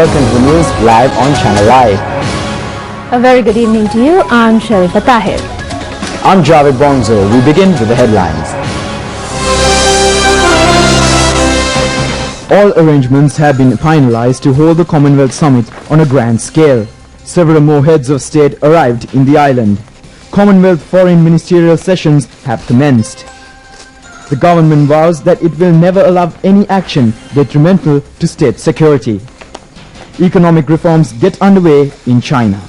welcome to the news live on Channel Live. A very good evening to you. I'm Sharifa Tahir. I'm Javed Bonzo. We begin with the headlines. All arrangements have been finalized to hold the Commonwealth Summit on a grand scale. Several more heads of state arrived in the island. Commonwealth foreign ministerial sessions have commenced. The government vows that it will never allow any action detrimental to state security. Economic reforms get underway in China.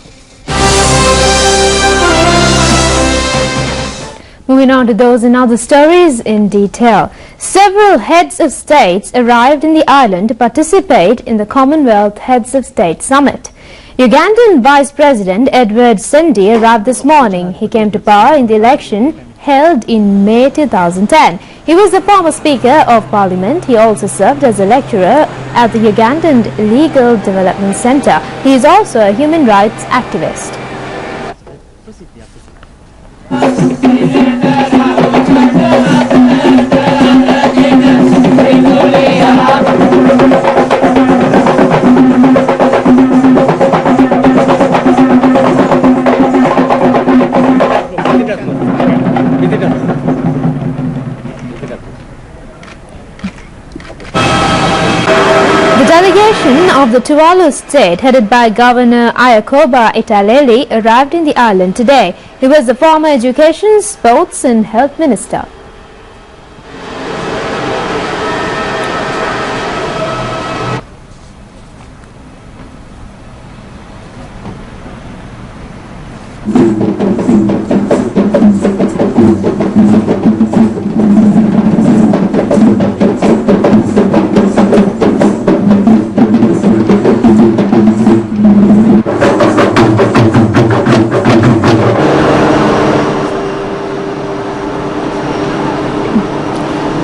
Moving on to those and other stories in detail. Several heads of states arrived in the island to participate in the Commonwealth Heads of State Summit. Ugandan Vice President Edward Sendi arrived this morning. He came to power in the election held in May 2010. He was the former Speaker of Parliament. He also served as a lecturer at the Ugandan Legal Development Centre. He is also a human rights activist. The delegation of the Tuvalu state, headed by Governor Ayakoba Italeli, arrived in the island today. He was the former Education, Sports and Health Minister.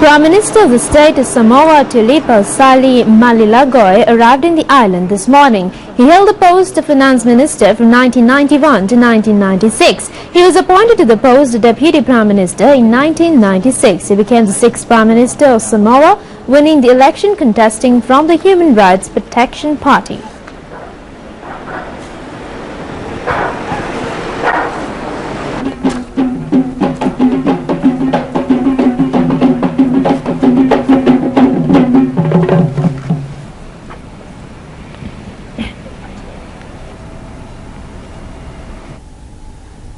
Prime Minister of the state of Samoa, Tulipa Sali Malilagoi, arrived in the island this morning. He held the post of Finance Minister from 1991 to 1996. He was appointed to the post of Deputy Prime Minister in 1996. He became the sixth Prime Minister of Samoa, winning the election contesting from the Human Rights Protection Party.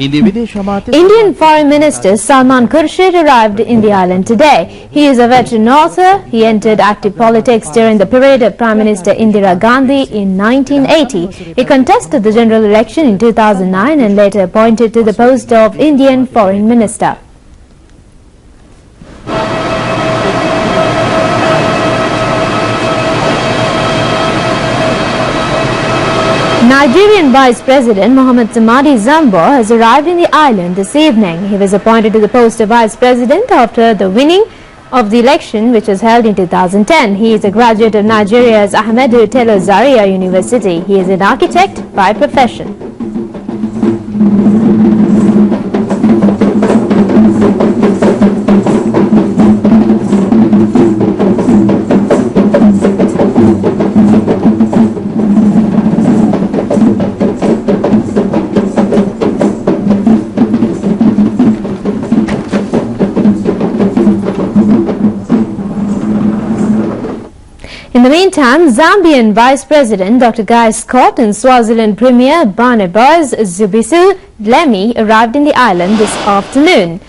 Indian Foreign Minister Salman Khurshid arrived in the island today. He is a veteran author. He entered active politics during the period of Prime Minister Indira Gandhi in 1980. He contested the general election in 2009 and later appointed to the post of Indian Foreign Minister. Nigerian Vice President Mohamed Zamani Zambo has arrived in the island this evening. He was appointed to the post of Vice President after the winning of the election, which was held in 2010. He is a graduate of Nigeria's Ahmadu Bello Zaria University. He is an architect by profession. In the meantime, Zambian Vice President Dr. Guy Scott and Swaziland Premier Barnabas Zubisu Dlamini arrived in the island this afternoon.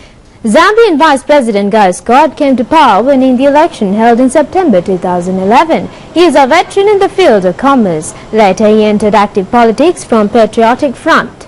Zambian Vice President Guy Scott came to power winning the election held in September 2011. He is a veteran in the field of commerce. Later, he entered active politics from Patriotic Front.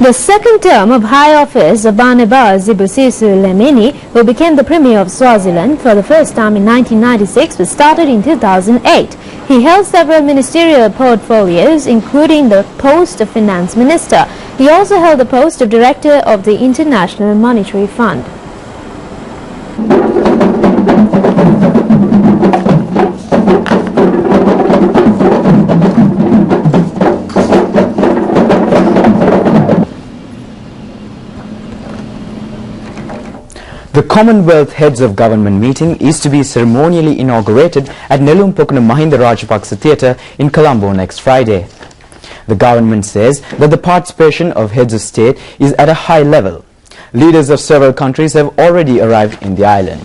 The second term of High Office of Barnaba Zibusiso Lemini, who became the Premier of Swaziland for the first time in 1996, was started in 2008. He held several ministerial portfolios, including the post of Finance Minister. He also held the post of Director of the International Monetary Fund. The Commonwealth Heads of Government meeting is to be ceremonially inaugurated at Nelumpokana Mahinda Rajapaksa Theatre in Colombo next Friday. The government says that the participation of heads of state is at a high level. Leaders of several countries have already arrived in the island.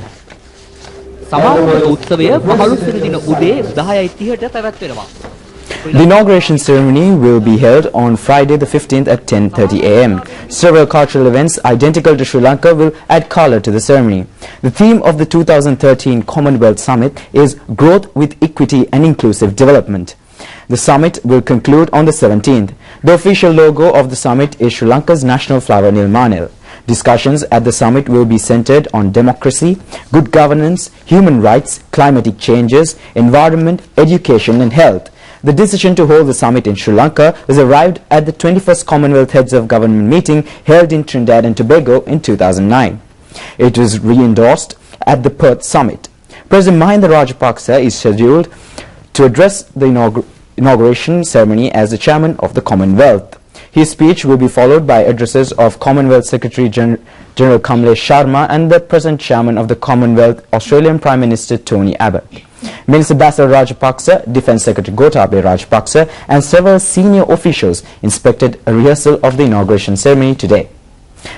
The inauguration ceremony will be held on Friday the 15th at 10:30 am. Several cultural events identical to Sri Lanka will add color to the ceremony. The theme of the 2013 Commonwealth Summit is Growth with Equity and Inclusive Development. The summit will conclude on the 17th. The official logo of the summit is Sri Lanka's national flower Nilmanil. Discussions at the summit will be centered on democracy, good governance, human rights, climatic changes, environment, education and health. The decision to hold the summit in Sri Lanka was arrived at the 21st Commonwealth Heads of Government meeting held in Trinidad and Tobago in 2009. It was re-endorsed at the Perth summit. President Mahinda Rajapaksa is scheduled to address the inauguration ceremony as the chairman of the Commonwealth. His speech will be followed by addresses of Commonwealth Secretary General Kamlesh Sharma and the present chairman of the Commonwealth, Australian Prime Minister Tony Abbott. Minister Basil Rajapaksa, Defence Secretary Gotabaya Rajapaksa and several senior officials inspected a rehearsal of the inauguration ceremony today.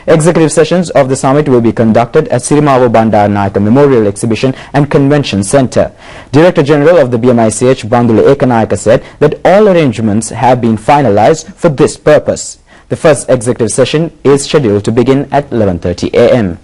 Executive sessions of the summit will be conducted at Sirimavo Bandaranaike Memorial Exhibition and Convention Centre. Director General of the BMICH, Bandula Ekanayaka, said that all arrangements have been finalized for this purpose. The first executive session is scheduled to begin at 11:30 am.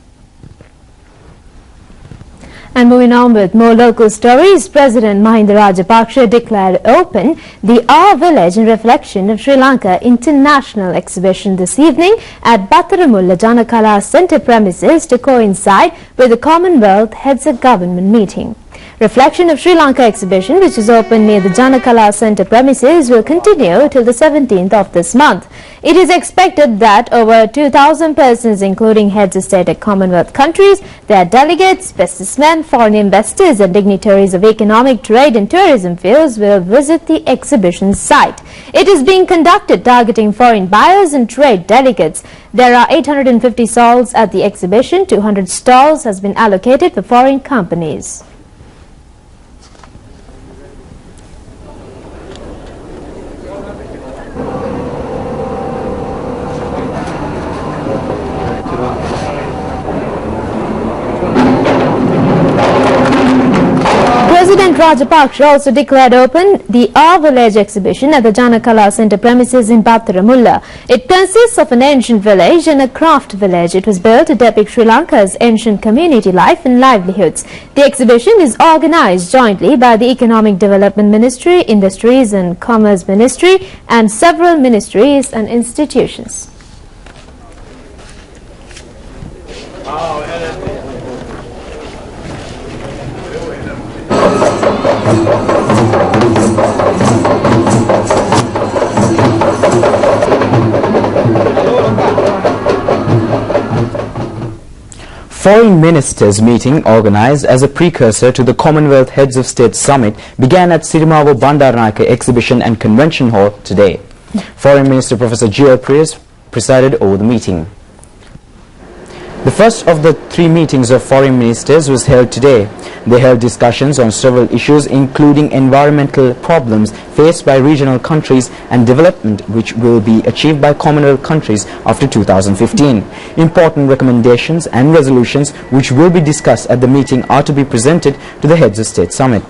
And moving on with more local stories, President Mahinda Rajapaksa declared open the Our Village in Reflection of Sri Lanka International Exhibition this evening at Battaramulla Janakala Centre premises to coincide with the Commonwealth Heads of Government meeting. Reflection of Sri Lanka exhibition, which is open near the Janakala Centre premises, will continue till the 17th of this month. It is expected that over 2,000 persons, including heads of state of Commonwealth countries, their delegates, businessmen, foreign investors and dignitaries of economic, trade and tourism fields will visit the exhibition site. It is being conducted targeting foreign buyers and trade delegates. There are 850 stalls at the exhibition. 200 stalls has been allocated for foreign companies. President Rajapaksa also declared open the Our Village exhibition at the Janakala Centre premises in Battaramulla. It consists of an ancient village and a craft village. It was built to depict Sri Lanka's ancient community life and livelihoods. The exhibition is organised jointly by the Economic Development Ministry, Industries and Commerce Ministry and several ministries and institutions. Foreign Ministers meeting organized as a precursor to the Commonwealth Heads of State Summit began at Sirimavo Bandaranaike Exhibition and Convention Hall today. Foreign Minister Professor G.L. Prius presided over the meeting. The first of the three meetings of foreign ministers was held today. They held discussions on several issues including environmental problems faced by regional countries and development which will be achieved by Commonwealth countries after 2015. Important recommendations and resolutions which will be discussed at the meeting are to be presented to the Heads of State Summit.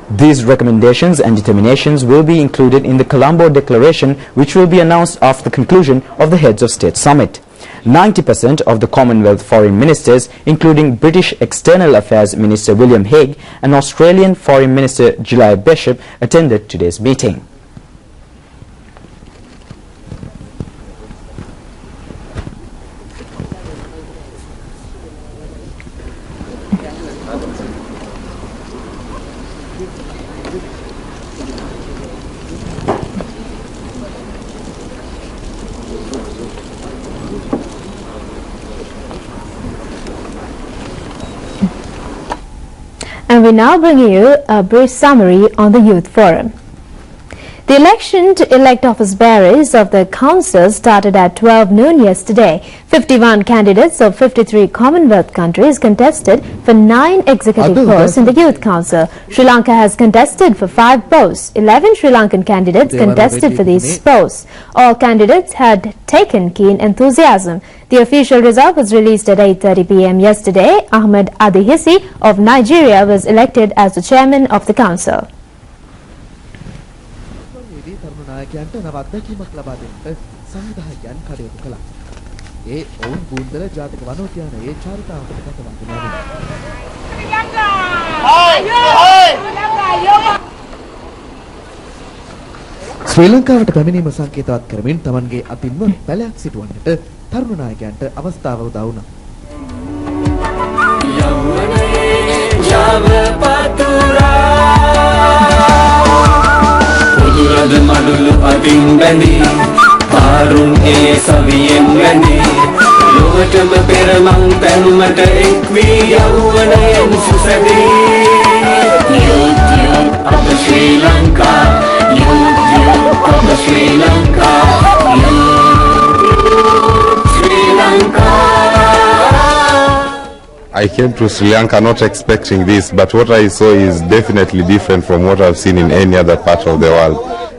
These recommendations and determinations will be included in the Colombo Declaration which will be announced after the conclusion of the Heads of State Summit. 90% of the Commonwealth foreign ministers, including British External Affairs Minister William Hague and Australian Foreign Minister Julia Bishop, attended today's meeting. And we now bring you a brief summary on the Youth Forum. The election to elect office bearers of the council started at 12 noon yesterday. 51 candidates of 53 Commonwealth countries contested for 9 executive posts in the Youth Council. Sri Lanka has contested for 5 posts. 11 Sri Lankan candidates contested for these posts. All candidates had taken keen enthusiasm. The official result was released at 8:30 p.m. yesterday. Ahmed Adihisi of Nigeria was elected as the chairman of the council. නායකයන්ට නව අත්දැකීමක් ලබා දෙන්නට සංවිධායකයන් කටයුතු කළා. ඒ ඔවුන් බූන්දර ජාතික වනෝද්‍යානයේ චාරිකාවකට ගතවන්නේ ශ්‍රී ලංකාවට පැමිණීම සංකේතවත් කරමින් තමන්ගේ අතින්ම පැලයක් සිටුවන්නට තරුණ නායකයන්ට අවස්ථාව උදා වුණා. Rada madulu ading bandi Parung saviyen bandi Lovatama peramang tanumata ekwi Yawanayan susadi Youth of the Sri Lanka Youth of the Sri Lanka Youth Sri Lanka. I came to Sri Lanka not expecting this, but what I saw is definitely different from what I've seen in any other part of the world.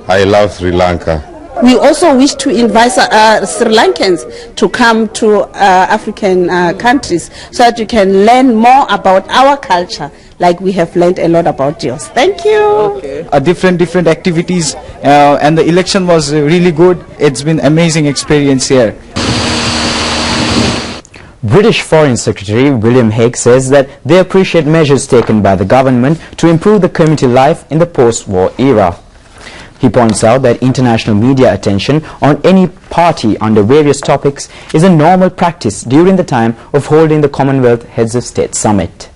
I love Sri Lanka. We also wish to invite Sri Lankans to come to African countries so that you can learn more about our culture, like we have learned a lot about yours. Thank you. Okay. Different activities, and the election was really good. It's been amazing experience here. British Foreign Secretary William Hague says that they appreciate measures taken by the government to improve the community life in the post-war era. He points out that international media attention on any party under various topics is a normal practice during the time of holding the Commonwealth Heads of State Summit.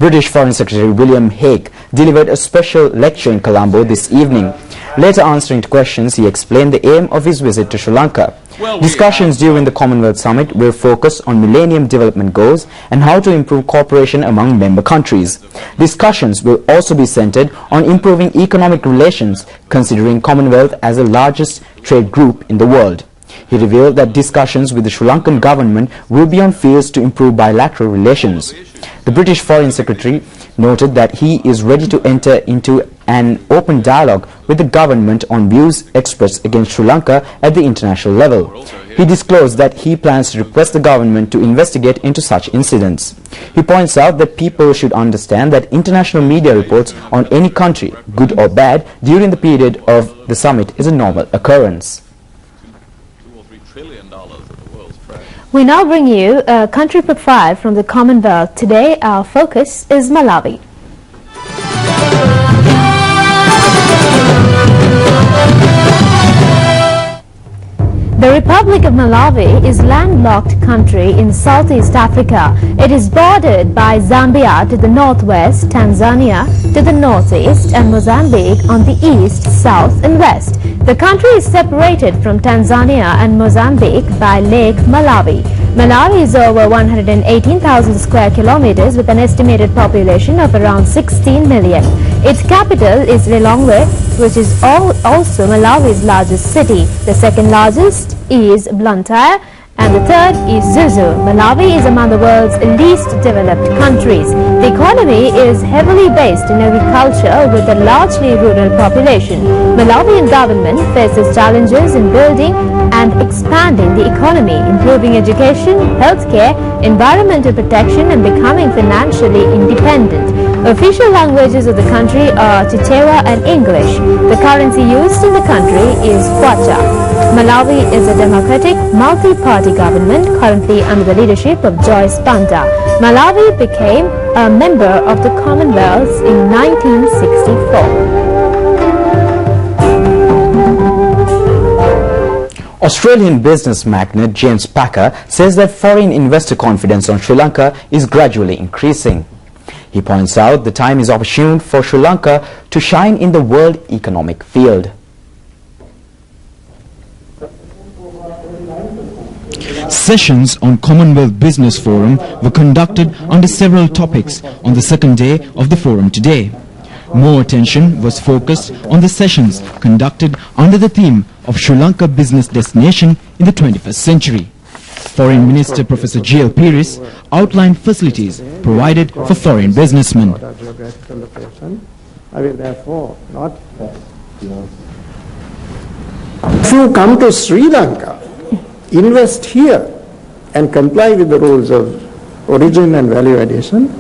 British Foreign Secretary William Hague delivered a special lecture in Colombo this evening. Later answering to questions, he explained the aim of his visit to Sri Lanka. Discussions during the Commonwealth Summit will focus on Millennium Development Goals and how to improve cooperation among member countries. Discussions will also be centered on improving economic relations, considering Commonwealth as the largest trade group in the world. He revealed that discussions with the Sri Lankan government will be on fields to improve bilateral relations. The British Foreign Secretary noted that he is ready to enter into an open dialogue with the government on views expressed against Sri Lanka at the international level. He disclosed that he plans to request the government to investigate into such incidents. He points out that people should understand that international media reports on any country, good or bad, during the period of the summit is a normal occurrence. We now bring you a country profile from the Commonwealth. Today our focus is Malawi. The Republic of Malawi is a landlocked country in Southeast Africa. It is bordered by Zambia to the northwest, Tanzania to the northeast, and Mozambique on the east, south and west. The country is separated from Tanzania and Mozambique by Lake Malawi. Malawi is over 118,000 square kilometers with an estimated population of around 16 million. Its capital is Lilongwe, which is also Malawi's largest city. The second largest is Blantyre and the third is Zuzu. Malawi is among the world's least developed countries. The economy is heavily based in agriculture with a largely rural population. Malawian government faces challenges in building and expanding the economy, improving education, healthcare, environmental protection and becoming financially independent. Official languages of the country are Chichewa and English. The currency used in the country is Kwacha. Malawi is a democratic, multi-party government currently under the leadership of Joyce Banda. Malawi became a member of the Commonwealth in 1964. Australian business magnate James Packer says that foreign investor confidence on Sri Lanka is gradually increasing. He points out the time is opportune for Sri Lanka to shine in the world economic field. Sessions on Commonwealth Business Forum were conducted under several topics on the second day of the forum today. More attention was focused on the sessions conducted under the theme of Sri Lanka Business Destination in the 21st Century. Foreign Minister Professor G.L. Peiris outlined facilities provided for foreign businessmen. I will therefore not. If you come to Sri Lanka, invest here and comply with the rules of origin and value addition,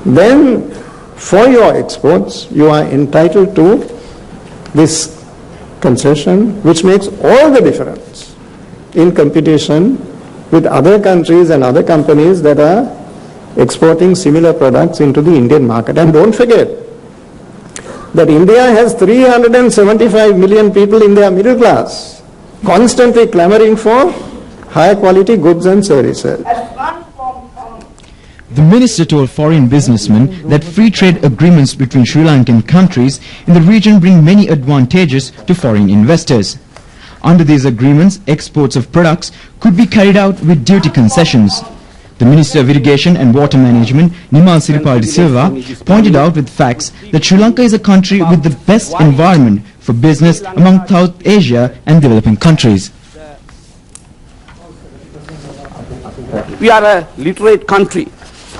then for your exports you are entitled to this concession, which makes all the difference in competition with other countries and other companies that are exporting similar products into the Indian market. And don't forget that India has 375 million people in their middle class, constantly clamoring for higher quality goods and services. The minister told foreign businessmen that free trade agreements between Sri Lankan countries in the region bring many advantages to foreign investors. Under these agreements, exports of products could be carried out with duty concessions. The Minister of Irrigation and Water Management, Nimal Siripal de Silva, pointed out with facts that Sri Lanka is a country with the best environment for business among South Asia and developing countries. We are a literate country,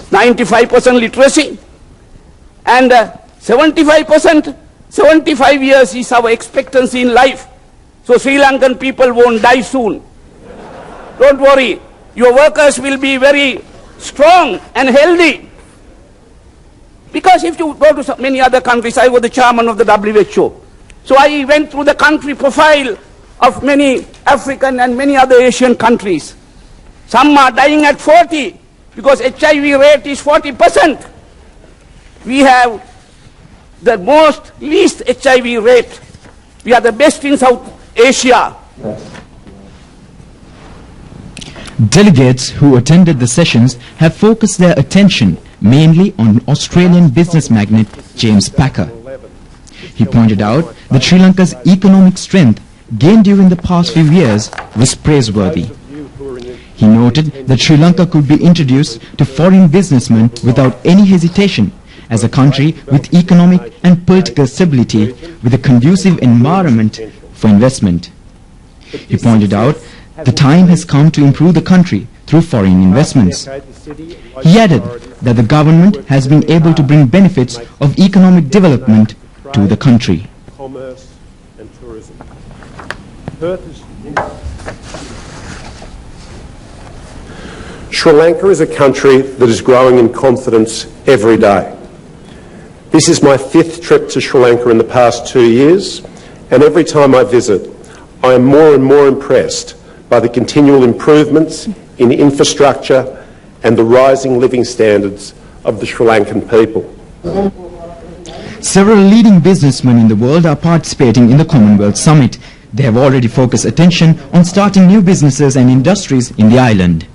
95% literacy, and 75%, 75 years is our expectancy in life. So Sri Lankan people won't die soon. Don't worry, your workers will be very strong and healthy. Because if you go to many other countries, I was the chairman of the WHO. So I went through the country profile of many African and many other Asian countries. Some are dying at 40 because HIV rate is 40%. We have the most least HIV rate. We are the best in South Asia. Delegates who attended the sessions have focused their attention mainly on Australian business magnate James Packer. He pointed out that Sri Lanka's economic strength gained during the past few years was praiseworthy. He noted that Sri Lanka could be introduced to foreign businessmen without any hesitation as a country with economic and political stability with a conducive environment for investment. He pointed out the time has come to improve the country through foreign investments. He added that the government has been able to bring benefits of economic development to the country. Commerce and tourism. Sri Lanka is a country that is growing in confidence every day. This is my 5th trip to Sri Lanka in the past 2 years, and every time I visit, I am more and more impressed by the continual improvements in infrastructure and the rising living standards of the Sri Lankan people. Several leading businessmen in the world are participating in the Commonwealth Summit. They have already focused attention on starting new businesses and industries in the island.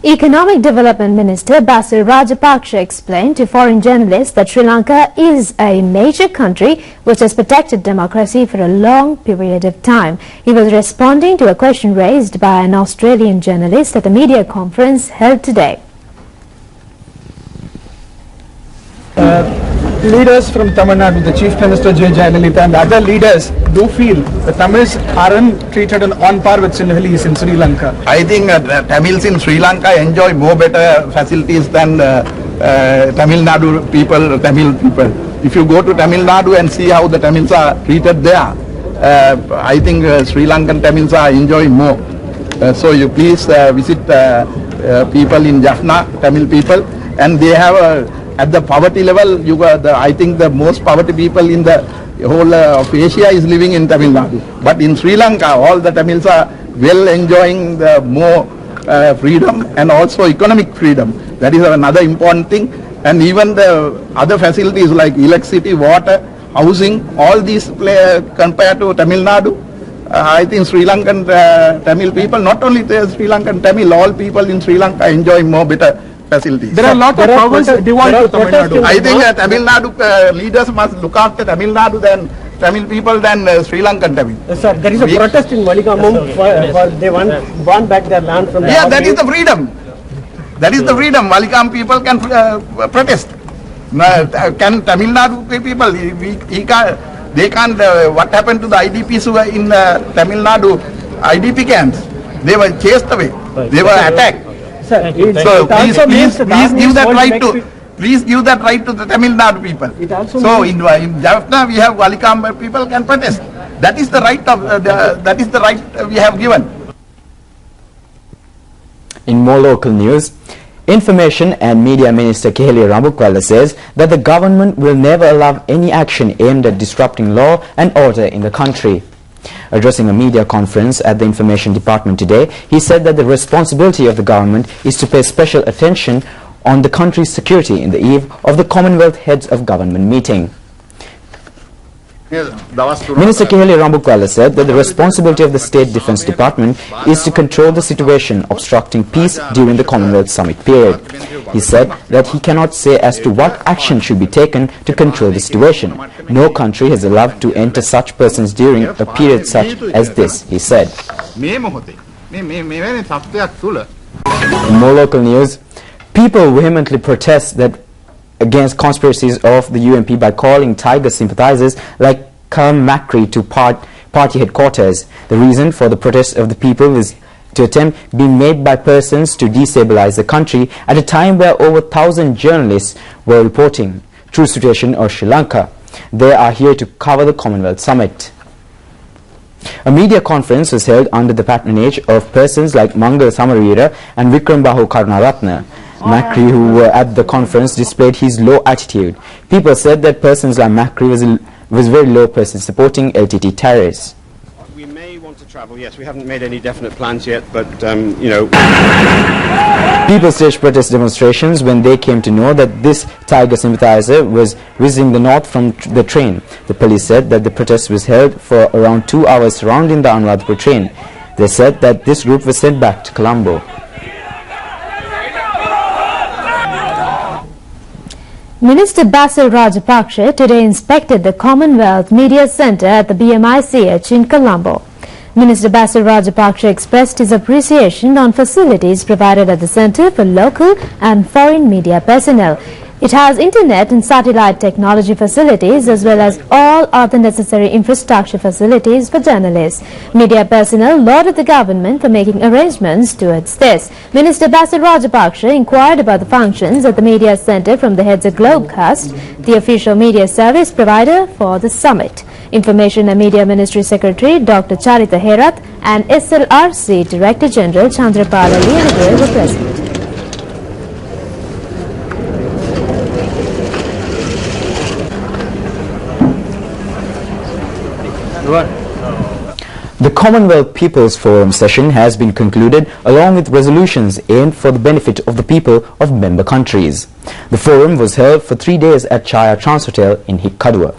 Economic Development Minister Basil Rajapaksa explained to foreign journalists that Sri Lanka is a major country which has protected democracy for a long period of time. He was responding to a question raised by an Australian journalist at a media conference held today. Leaders from Tamil Nadu, the Chief Minister J. Jayalalitha and other leaders do feel the Tamils aren't treated on par with Sinhalese in Sri Lanka. I think Tamils in Sri Lanka enjoy more better facilities than Tamil Nadu people, Tamil people. If you go to Tamil Nadu and see how the Tamils are treated there, I think Sri Lankan Tamils are enjoying more. So you please visit people in Jaffna, Tamil people, and they have at the poverty level, I think the most poverty people in the whole of Asia is living in Tamil Nadu. But in Sri Lanka, all the Tamils are well enjoying the more freedom and also economic freedom. That is another important thing. And even the other facilities like electricity, water, housing, all these compared to Tamil Nadu, I think Sri Lankan Tamil people, not only the Sri Lankan Tamil, all people in Sri Lanka enjoy more better facilities. There are a lot of powers divided to Tamil Nadu. I think Tamil Nadu leaders must look after Tamil Nadu than Tamil people than Sri Lankan Tamil. Sir, there is a protest in Valikamam for they want back their land from the Yeah, that is the freedom. That is the freedom. Valikam people can protest. Can Tamil Nadu people? They can't. What happened to the IDPs who were in Tamil Nadu IDP camps? They were chased away. They were attacked. Sir, so please give that right to. Please give that right to the Tamil Nadu people. So in Jaffna we have Valikam people can protest. That is the right of that is the right we have given. In more local news, Information and Media Minister Keheli Rambukwala says that the government will never allow any action aimed at disrupting law and order in the country. Addressing a media conference at the Information Department today, he said that the responsibility of the government is to pay special attention on the country's security in the eve of the Commonwealth Heads of Government meeting. Minister Keheli Rambukwala said that the responsibility of the State Defence Department is to control the situation obstructing peace during the Commonwealth Summit period. He said that he cannot say as to what action should be taken to control the situation. No country has allowed to enter such persons during a period such as this, he said. In more local news, people vehemently protest that against conspiracies of the UMP by calling Tiger sympathizers like Colm Macri to party headquarters. The reason for the protest of the people is to attempt being made by persons to destabilize the country at a time where over 1,000 journalists were reporting true situation of Sri Lanka. They are here to cover the Commonwealth Summit. A media conference was held under the patronage of persons like Mangal Samarira and Vikrambahu Karunaratne. Macri, who were at the conference, displayed his low attitude. People said that persons like Macri was very low person supporting LTT terrorists. We may want to travel, yes. We haven't made any definite plans yet, but, you know. People staged protest demonstrations when they came to know that this Tiger sympathizer was visiting the north from the train. The police said that the protest was held for around 2 hours surrounding the Anuradhapur train. They said that this group was sent back to Colombo. Minister Basil Rajapaksa today inspected the Commonwealth Media Centre at the BMICH in Colombo. Minister Basil Rajapaksa expressed his appreciation on facilities provided at the centre for local and foreign media personnel. It has internet and satellite technology facilities as well as all other necessary infrastructure facilities for journalists. Media personnel lauded the government for making arrangements towards this. Minister Basil Rajapaksa inquired about the functions at the media centre from the heads of Globecast, the official media service provider for the summit. Information and Media Ministry Secretary Dr. Charita Herath and SLRC Director General Chandrapala Lianagir were present. The Commonwealth People's Forum session has been concluded along with resolutions aimed for the benefit of the people of member countries. The forum was held for 3 days at Chaya Trans Hotel in Hikkadua.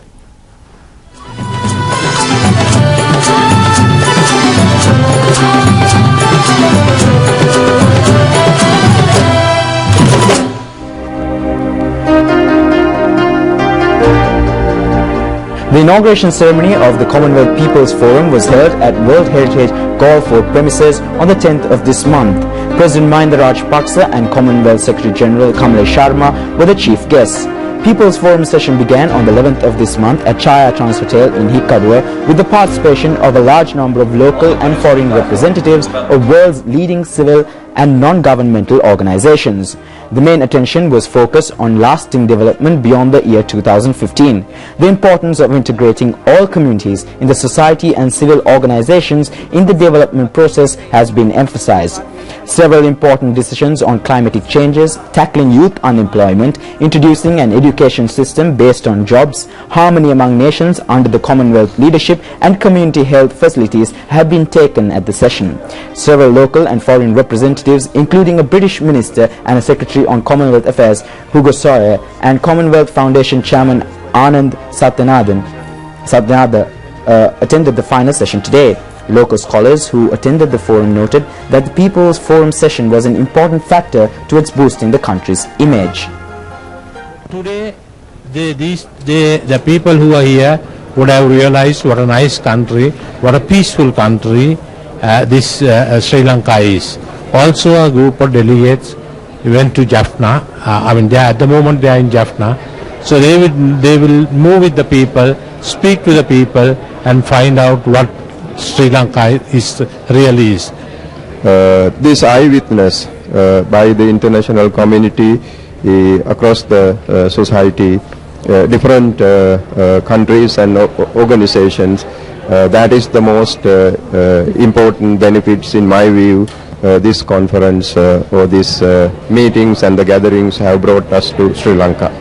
The inauguration ceremony of the Commonwealth People's Forum was held at World Heritage Golf Fort premises on the 10th of this month. President Mahinda Rajapaksa and Commonwealth Secretary General Kamlesh Sharma were the chief guests. People's Forum session began on the 11th of this month at Chaya Trans Hotel in Hikkadua with the participation of a large number of local and foreign representatives of world's leading civil and non-governmental organizations. The main attention was focused on lasting development beyond the year 2015. The importance of integrating all communities in the society and civil organizations in the development process has been emphasized. Several important decisions on climatic changes, tackling youth unemployment, introducing an education system based on jobs, harmony among nations under the Commonwealth leadership and community health facilities have been taken at the session. Several local and foreign representatives, including a British minister and a secretary on Commonwealth Affairs, Hugo Sawyer, and Commonwealth Foundation Chairman Anand Satyanathan, attended the final session today. Local scholars who attended the forum noted that the People's Forum session was an important factor towards boosting the country's image. Today, the people who are here would have realized what a nice country, what a peaceful country this Sri Lanka is. Also a group of delegates went to Jaffna. At the moment they are in Jaffna. So they will move with the people, speak to the people and find out what Sri Lanka really is. This eyewitness by the international community across the society, different countries and organizations, that is the most important benefits in my view. This conference or these meetings and the gatherings have brought us to Sri Lanka.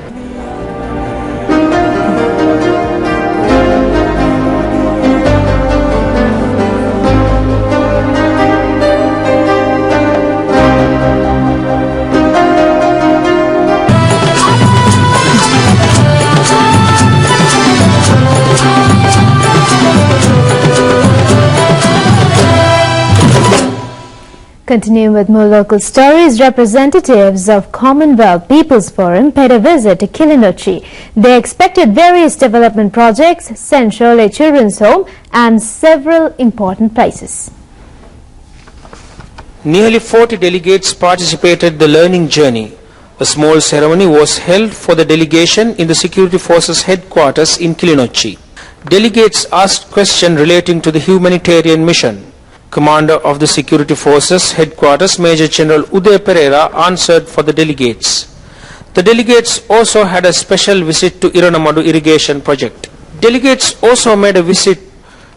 Continuing with more local stories, representatives of Commonwealth People's Forum paid a visit to Kilinochchi. They expected various development projects, St. Shirley Children's Home and several important places. Nearly 40 delegates participated in the learning journey. A small ceremony was held for the delegation in the Security Forces headquarters in Kilinochchi. Delegates asked questions relating to the humanitarian mission. Commander of the Security Forces headquarters, Major General Uday Pereira, answered for the delegates. The delegates also had a special visit to Iranamadu irrigation project. Delegates also made a visit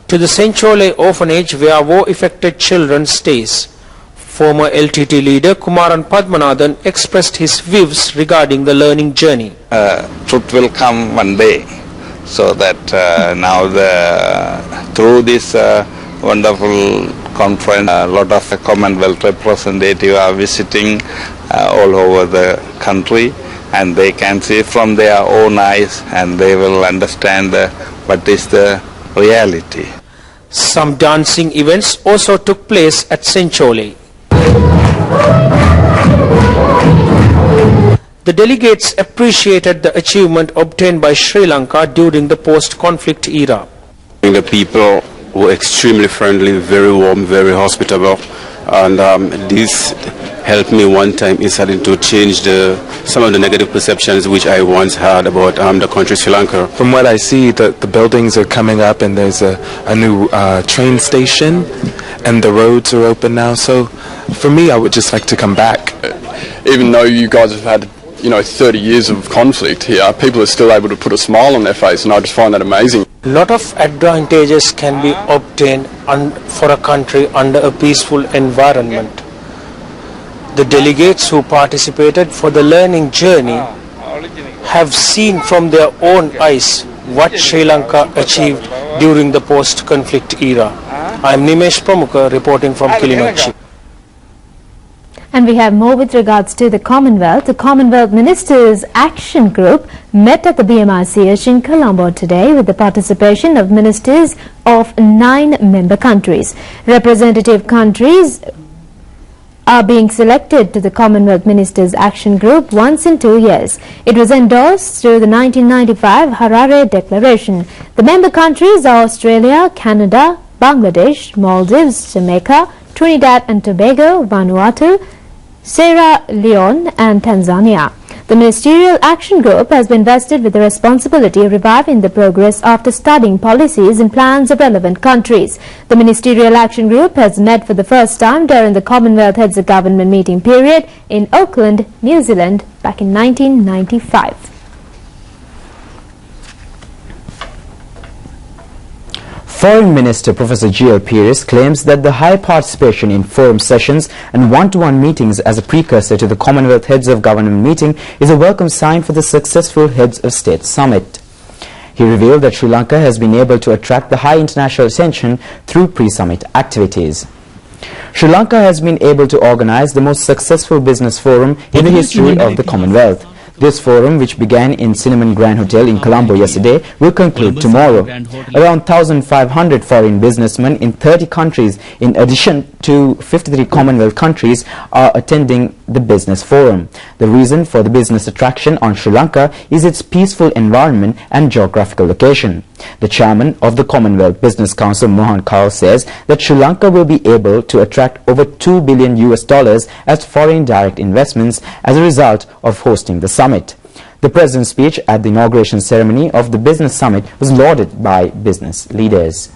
to the Senchole orphanage where war-affected children stays. Former LTT leader Kumaran Padmanathan expressed his views regarding the learning journey. Truth will come one day, so that now through this wonderful conference, a lot of Commonwealth representatives are visiting all over the country, and they can see from their own eyes and they will understand what is the reality. Some dancing events also took place at Senchole. The delegates appreciated the achievement obtained by Sri Lanka during the post-conflict era. The people were extremely friendly, very warm, very hospitable, and this helped me one time in starting to change some of the negative perceptions which I once had about the country Sri Lanka. From what I see, the buildings are coming up and there's a new train station and the roads are open now, so for me I would just like to come back. Even though you guys have had 30 years of conflict here, people are still able to put a smile on their face, and I just find that amazing. A lot of advantages can be obtained for a country under a peaceful environment. The delegates who participated for the learning journey have seen from their own eyes what Sri Lanka achieved during the post-conflict era. I am Nimesh Pramukha reporting from Kilinochchi. And we have more with regards to the Commonwealth. The Commonwealth Ministers Action Group met at the BMICH in Colombo today with the participation of ministers of 9 member countries. Representative countries are being selected to the Commonwealth Ministers Action Group once in 2 years. It was endorsed through the 1995 Harare Declaration. The member countries are Australia, Canada, Bangladesh, Maldives, Jamaica, Trinidad and Tobago, Vanuatu, Sierra Leone and Tanzania. The Ministerial Action Group has been vested with the responsibility of reviving the progress after studying policies and plans of relevant countries. The Ministerial Action Group has met for the first time during the Commonwealth Heads of Government meeting period in Auckland, New Zealand back in 1995. Foreign Minister Professor G.L. Pires claims that the high participation in forum sessions and one-to-one meetings as a precursor to the Commonwealth Heads of Government meeting is a welcome sign for the successful Heads of State Summit. He revealed that Sri Lanka has been able to attract the high international attention through pre-summit activities. Sri Lanka has been able to organize the most successful business forum in the history of the Commonwealth. This forum, which began in Cinnamon Grand Hotel in Colombo yesterday, will conclude tomorrow. Around 1,500 foreign businessmen in 30 countries, in addition to 53 Commonwealth countries, are attending the business forum. The reason for the business attraction on Sri Lanka is its peaceful environment and geographical location. The chairman of the Commonwealth Business Council, Mohan Kaur, says that Sri Lanka will be able to attract over $2 billion as foreign direct investments as a result of hosting the summit. The president's speech at the inauguration ceremony of the business summit was lauded by business leaders.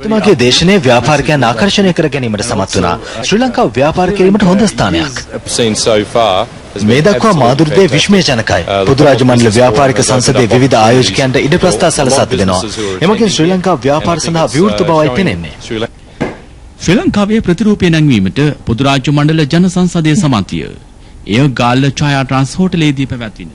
තුමාගේ දේශනයේ ව්‍යාපාරිකයන් ආකර්ෂණය කර ගැනීමට සමත් වුණා. ශ්‍රී ලංකාව ව්‍යාපාර කිරීමට හොඳ ස්ථානයක්. මේ දක්වා මාධුර්යයේ විශ්මයජනකයි. පොදු රාජ්‍ය මණ්ඩල ව්‍යාපාරික සංසදයේ විවිධ ආයෝජකයන්ට ඉඩ ප්‍රස්තාව සලසා තිබෙනවා. එමගින් ශ්‍රී ලංකාව ව්‍යාපාර සඳහා විවෘත බවයි පෙනෙන්නේ. ශ්‍රී ලංකාවේ ප්‍රතිරූපය නැංවීමට පොදු රාජ්‍ය මණ්ඩල ජන සංසදයේ සමන්තිය. එය ගාල්ල ඡායා ට්‍රාන්ස් හෝටලයේදී පැවැත්විණ.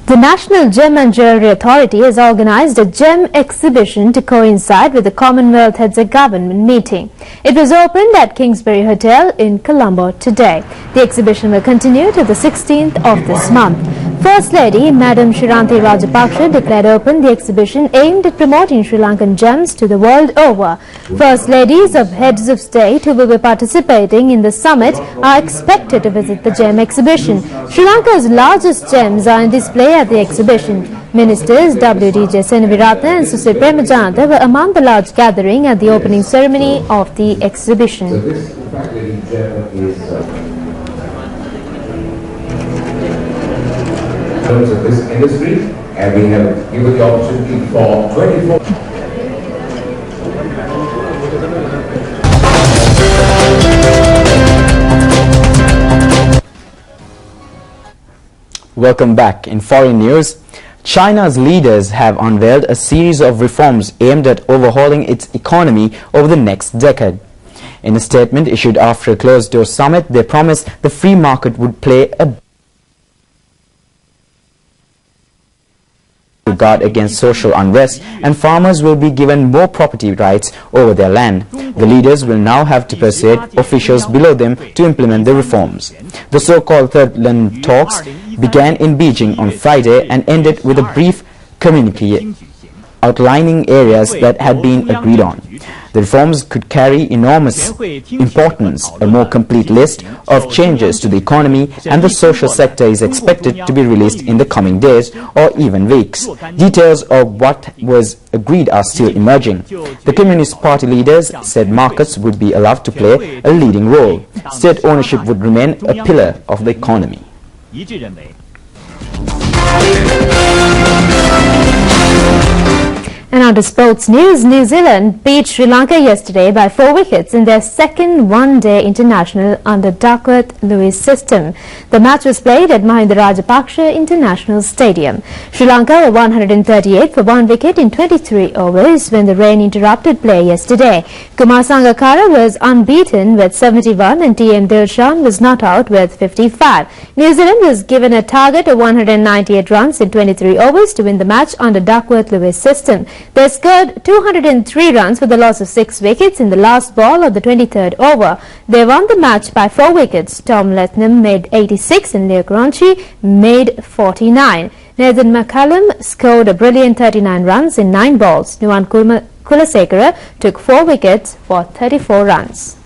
The National Gem and Jewellery Authority has organised a gem exhibition to coincide with the Commonwealth Heads of Government meeting. It was opened at Kingsbury Hotel in Colombo today. The exhibition will continue to the 16th of this month. First Lady Madam Shiranti Rajapaksa declared open the exhibition aimed at promoting Sri Lankan gems to the world over. First Ladies of Heads of State who will be participating in the summit are expected to visit the gem exhibition. Sri Lanka's largest gems are on display at the exhibition. Ministers W.D.J. Senaviratne and Susil Premajanta were among the large gathering at the opening ceremony of the exhibition. Of this industry, and we have given the opportunity for 24. Welcome back. In foreign news, China's leaders have unveiled a series of reforms aimed at overhauling its economy over the next decade. In a statement issued after a closed-door summit, they promised the free market would play a guard against social unrest, and farmers will be given more property rights over their land. The leaders will now have to persuade officials below them to implement the reforms. The so-called Third London talks began in Beijing on Friday and ended with a brief communique outlining areas that had been agreed on. The reforms could carry enormous importance. A more complete list of changes to the economy and the social sector is expected to be released in the coming days or even weeks. Details of what was agreed are still emerging. The Communist Party leaders said markets would be allowed to play a leading role. State ownership would remain a pillar of the economy. And on to sports news, New Zealand beat Sri Lanka yesterday by 4 wickets in their second one-day international under Duckworth-Lewis system. The match was played at Mahinda Rajapaksa International Stadium. Sri Lanka were 138 for 1 wicket in 23 overs when the rain interrupted play yesterday. Kumar Sangakkara was unbeaten with 71 and T.M. Dilshan was not out with 55. New Zealand was given a target of 198 runs in 23 overs to win the match under Duckworth-Lewis system. They scored 203 runs with a loss of 6 wickets in the last ball of the 23rd over. They won the match by 4 wickets. Tom Lethnam made 86 and Leo Granchi made 49. Nathan McCallum scored a brilliant 39 runs in 9 balls. Nuwan Kulasekara took 4 wickets for 34 runs.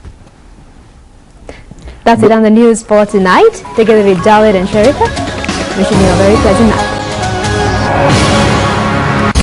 That's it on the news for tonight. Together with David and Sharika, wishing you a very pleasant night.